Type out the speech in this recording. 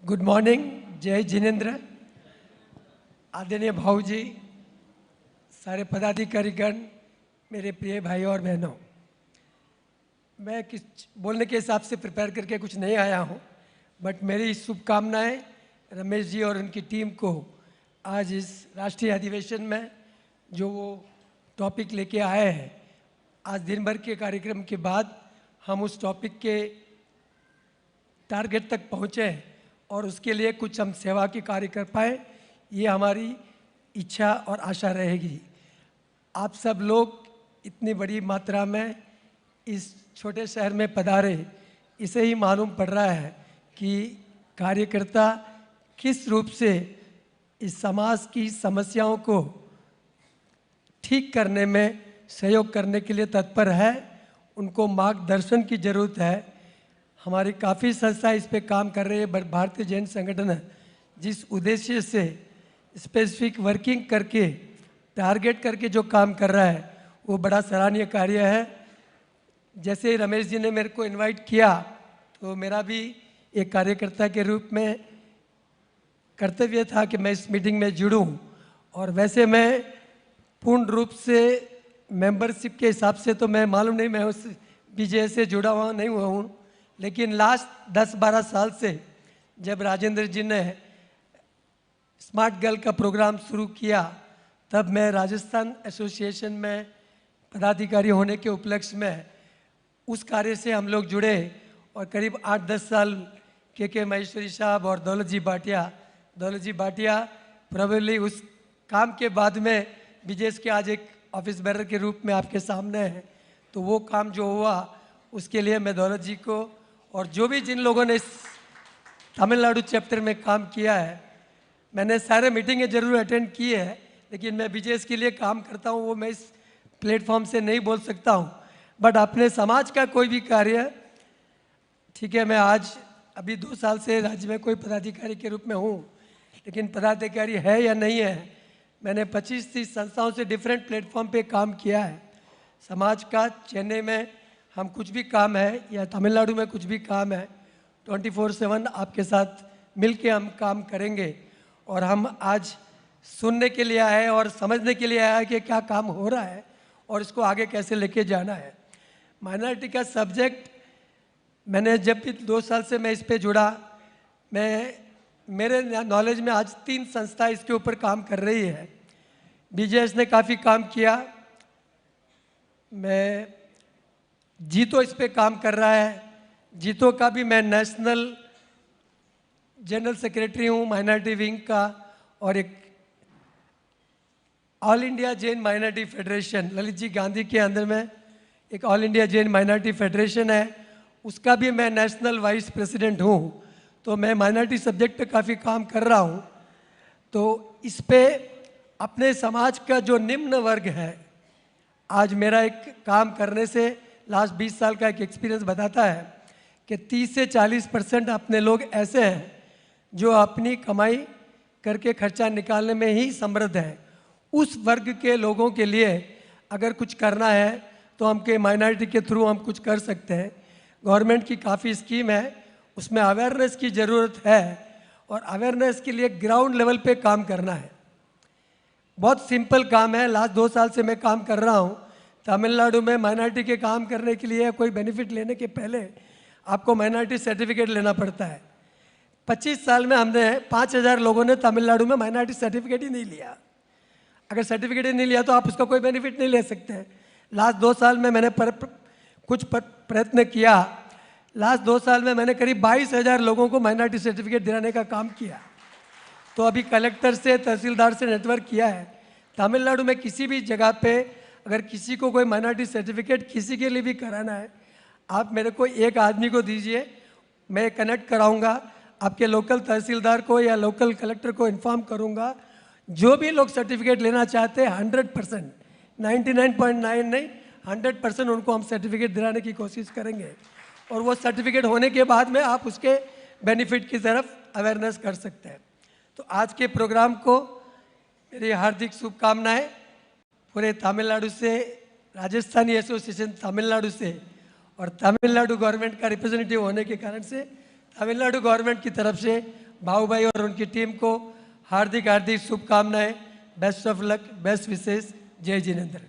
Good morning, जय जिनेन्द्र, आदरणीय भाऊजी, सारे पदाधिकारीगण, मेरे प्रिय भाई और बहनों। मैं कुछ बोलने के हिसाब से प्रिपेयर करके कुछ नहीं आया हूँ, बट मेरी शुभकामनाएं रमेश जी और उनकी टीम को आज इस राष्ट्रीय अधिवेशन में जो वो टॉपिक लेके आए हैं, आज दिन भर के कार्यक्रम के बाद हम उस टॉपिक के टारगेट तक पहुँचे और उसके लिए कुछ हम सेवा के कार्य कर पाए, ये हमारी इच्छा और आशा रहेगी। आप सब लोग इतनी बड़ी मात्रा में इस छोटे शहर में पधारे, इसे ही मालूम पड़ रहा है कि कार्यकर्ता किस रूप से इस समाज की समस्याओं को ठीक करने में सहयोग करने के लिए तत्पर है। उनको मार्गदर्शन की ज़रूरत है। हमारी काफ़ी संस्था इस पे काम कर रही है, बट भारतीय जैन संगठन जिस उद्देश्य से स्पेसिफिक वर्किंग करके टारगेट करके जो काम कर रहा है वो बड़ा सराहनीय कार्य है। जैसे रमेश जी ने मेरे को इनवाइट किया तो मेरा भी एक कार्यकर्ता के रूप में कर्तव्य था कि मैं इस मीटिंग में जुड़ूं, और वैसे मैं पूर्ण रूप से मेंबरशिप के हिसाब से तो मैं मालूम नहीं, मैं उस बीजे से जुड़ा हुआ नहीं हुआ हूँ, लेकिन लास्ट 10-12 साल से जब राजेंद्र जी ने स्मार्ट गर्ल का प्रोग्राम शुरू किया, तब मैं राजस्थान एसोसिएशन में पदाधिकारी होने के उपलक्ष्य में उस कार्य से हम लोग जुड़े, और करीब 8-10 साल के महेश्वरी साहब और दौलत जी भाटिया प्रॉबेबली उस काम के बाद में बीजेएस के आज एक ऑफिस बेरर के रूप में आपके सामने है। तो वो काम जो हुआ उसके लिए मैं दौलत जी को और जो भी जिन लोगों ने इस तमिलनाडु चैप्टर में काम किया है, मैंने सारे मीटिंगें जरूर अटेंड की है, लेकिन मैं बीजेएस के लिए काम करता हूँ वो मैं इस प्लेटफॉर्म से नहीं बोल सकता हूँ। बट अपने समाज का कोई भी कार्य, ठीक है, मैं आज अभी 2 साल से राज्य में कोई पदाधिकारी के रूप में हूँ, लेकिन पदाधिकारी है या नहीं है, मैंने 25-30 संस्थाओं से डिफरेंट प्लेटफॉर्म पे काम किया है। समाज का चेन्नई में हम कुछ भी काम है या तमिलनाडु में कुछ भी काम है, 24/7 आपके साथ मिलके हम काम करेंगे। और हम आज सुनने के लिए आए और समझने के लिए आए कि क्या काम हो रहा है और इसको आगे कैसे लेके जाना है। माइनॉरिटी का सब्जेक्ट मैंने जब भी 2 साल से मैं इस पे जुड़ा, मेरे नॉलेज में आज 3 संस्था इसके ऊपर काम कर रही है। बीजेएस ने काफ़ी काम किया, मैं जीतो इस पे काम कर रहा है। जीतो का भी मैं नेशनल जनरल सेक्रेटरी हूँ माइनॉरिटी विंग का, और एक all India Jain minority federation Lalit ji Gandhi के अंदर में एक all India Jain minority federation है, उसका भी मैं नेशनल वाइस प्रेसिडेंट हूँ। तो मैं माइनॉरिटी सब्जेक्ट पे काफ़ी काम कर रहा हूँ। तो इस पे अपने समाज का जो निम्न वर्ग है, आज मेरा एक काम करने से लास्ट 20 साल का एक एक्सपीरियंस बताता है कि 30 से 40% अपने लोग ऐसे हैं जो अपनी कमाई करके खर्चा निकालने में ही समृद्ध है। उस वर्ग के लोगों के लिए अगर कुछ करना है तो हमके माइनॉरिटी के थ्रू हम कुछ कर सकते हैं। गवर्नमेंट की काफ़ी स्कीम है, उसमें अवेयरनेस की ज़रूरत है, और अवेयरनेस के लिए ग्राउंड लेवल पे काम करना है। बहुत सिंपल काम है। लास्ट 2 साल से मैं काम कर रहा हूँ तमिलनाडु में। माइनॉरिटी के काम करने के लिए कोई बेनिफिट लेने के पहले आपको माइनॉरिटी सर्टिफिकेट लेना पड़ता है। 25 साल में हमने 5000 लोगों ने तमिलनाडु में माइनॉरिटी सर्टिफिकेट ही नहीं लिया। अगर सर्टिफिकेट ही नहीं लिया तो आप उसका कोई बेनिफिट नहीं ले सकते हैं। लास्ट 2 साल में मैंने कुछ प्रयत्न किया। लास्ट 2 साल में मैंने करीब 22,000 लोगों को माइनॉरिटी सर्टिफिकेट दिलाने का काम किया। तो अभी कलेक्टर से, तहसीलदार से नेटवर्क किया है। तमिलनाडु में किसी भी जगह पे अगर किसी को कोई माइनॉरिटी सर्टिफिकेट किसी के लिए भी कराना है, आप मेरे को एक आदमी को दीजिए, मैं कनेक्ट कराऊंगा आपके लोकल तहसीलदार को या लोकल कलेक्टर को इन्फॉर्म करूंगा। जो भी लोग सर्टिफिकेट लेना चाहते हैं 100%, 99.9 नहीं 100% उनको हम सर्टिफिकेट दिलाने की कोशिश करेंगे, और वो सर्टिफिकेट होने के बाद में आप उसके बेनिफिट की तरफ अवेयरनेस कर सकते हैं। तो आज के प्रोग्राम को मेरी हार्दिक शुभकामनाएं। पूरे तमिलनाडु से, राजस्थानी एसोसिएशन तमिलनाडु से, और तमिलनाडु गवर्नमेंट का रिप्रेजेंटेटिव होने के कारण से तमिलनाडु गवर्नमेंट की तरफ से भाऊ भाई और उनकी टीम को हार्दिक हार्दिक शुभकामनाएं, बेस्ट ऑफ लक, बेस्ट विशेष। जय जिनेंद्र।